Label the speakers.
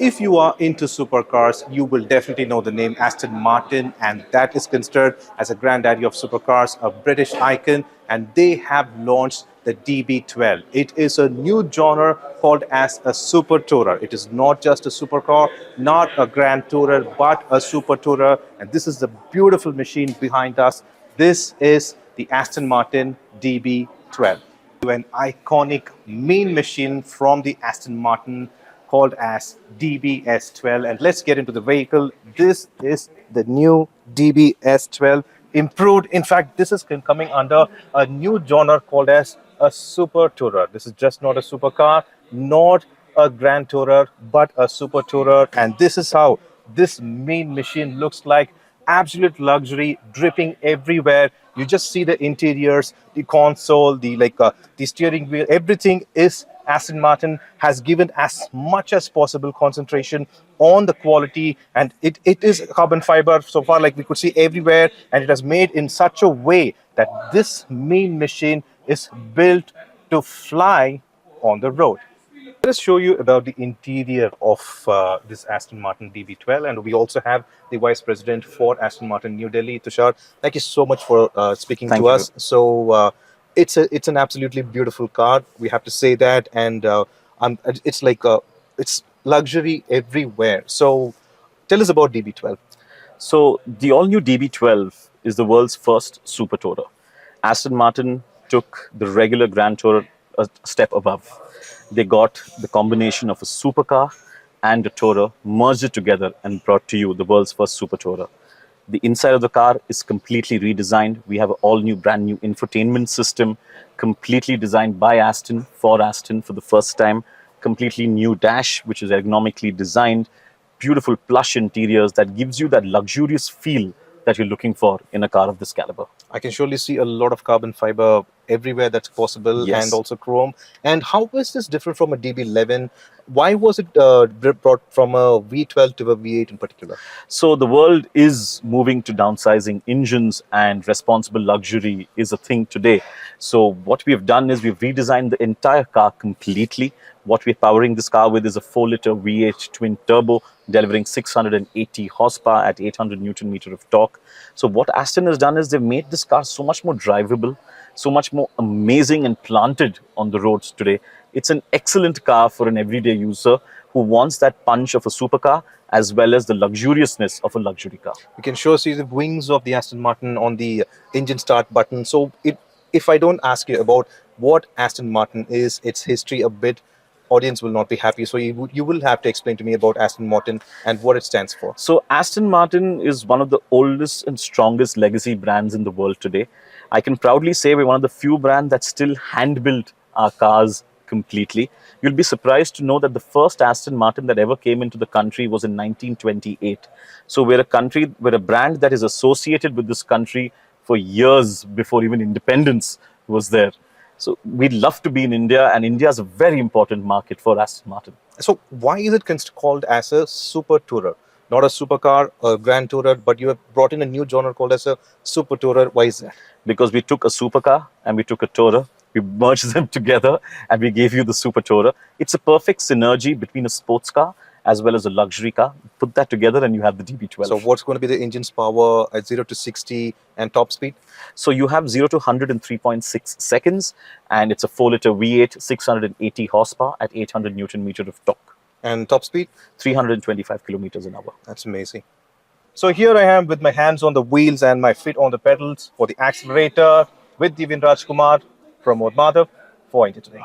Speaker 1: If you are into supercars, you will definitely know the name Aston Martin, and that is considered as a granddaddy of supercars, a British icon, and they have launched the DB12. It is a new genre called as a Super Tourer. It is not just a supercar, not a Grand Tourer, but a Super Tourer, and this is the beautiful machine behind us. This is the Aston Martin DB12. An iconic main machine from the Aston Martin called as DBS12, and let's get into the vehicle. This is the new DBS12 improved. In fact, this is coming under a new genre called as a Super Tourer. This is just not a supercar, not a Grand Tourer, but a Super Tourer, and this is how this main machine looks like. Absolute luxury, dripping everywhere. You just see the interiors, the console, the steering wheel, everything is Aston Martin has given as much as possible concentration on the quality, and it is carbon fiber so far, like we could see everywhere, and it has made in such a way that this main machine is built to fly on the road. Let us show you about the interior of this Aston Martin DB12, and we also have the Vice President for Aston Martin New Delhi, Tushar. Thank you so much for speaking to us. So it's an absolutely beautiful car, we have to say that, and it's luxury everywhere. So tell us about DB12.
Speaker 2: So the all-new DB12 is the world's first Super Tourer. Aston Martin took the regular Grand Tourer a step above. They got the combination of a supercar and a tourer, merged it together and brought to you the world's first Super Tourer. The inside of the car is completely redesigned. We have an all-new, brand new infotainment system, completely designed by Aston for the first time. Completely new dash, which is ergonomically designed. Beautiful plush interiors that gives you that luxurious feel that you're looking for in a car of this caliber.
Speaker 1: I can surely see a lot of carbon fiber everywhere that's possible,
Speaker 2: Yes.
Speaker 1: and also chrome. And how is this different from a DB11? Why was it brought from a V12 to a V8 in particular?
Speaker 2: So the world is moving to downsizing engines, and responsible luxury is a thing today. So what we've done is we've redesigned the entire car completely. What we're powering this car with is a 4-liter V8 twin turbo, delivering 680 horsepower at 800 Newton meter of torque. So what Aston has done is they've made this car so much more drivable, so much more amazing and planted on the roads today. It's an excellent car for an everyday user who wants that punch of a supercar as well as the luxuriousness of a luxury car.
Speaker 1: You can sure see the wings of the Aston Martin on the engine start button. So if I don't ask you about what Aston Martin is, its history a bit, audience will not be happy. So you will have to explain to me about Aston Martin and what it stands for.
Speaker 2: So Aston Martin is one of the oldest and strongest legacy brands in the world today. I can proudly say we're one of the few brands that still hand-built our cars completely. You'll be surprised to know that the first Aston Martin that ever came into the country was in 1928. So we're a brand that is associated with this country for years before even independence was there. So we'd love to be in India, and India is a very important market for Aston Martin.
Speaker 1: So why is it called as a Super Tourer? Not a supercar, a Grand Tourer, but you have brought in a new genre called as a Super Tourer. Why is that?
Speaker 2: Because we took a supercar and we took a tourer, we merged them together and we gave you the Super Tourer. It's a perfect synergy between a sports car as well as a luxury car. Put that together and you have the DB12.
Speaker 1: So what's going to be the engine's power at 0 to 60 and top speed?
Speaker 2: So you have 0 to 100 in 3.6 seconds, and it's a 4-liter V8, 680 horsepower at 800 Newton meter of torque.
Speaker 1: And top speed?
Speaker 2: 325 kilometers an hour.
Speaker 1: That's amazing. So here I am with my hands on the wheels and my feet on the pedals for the accelerator with Divin Rajkumar, Pramod Madhav for Entertaining.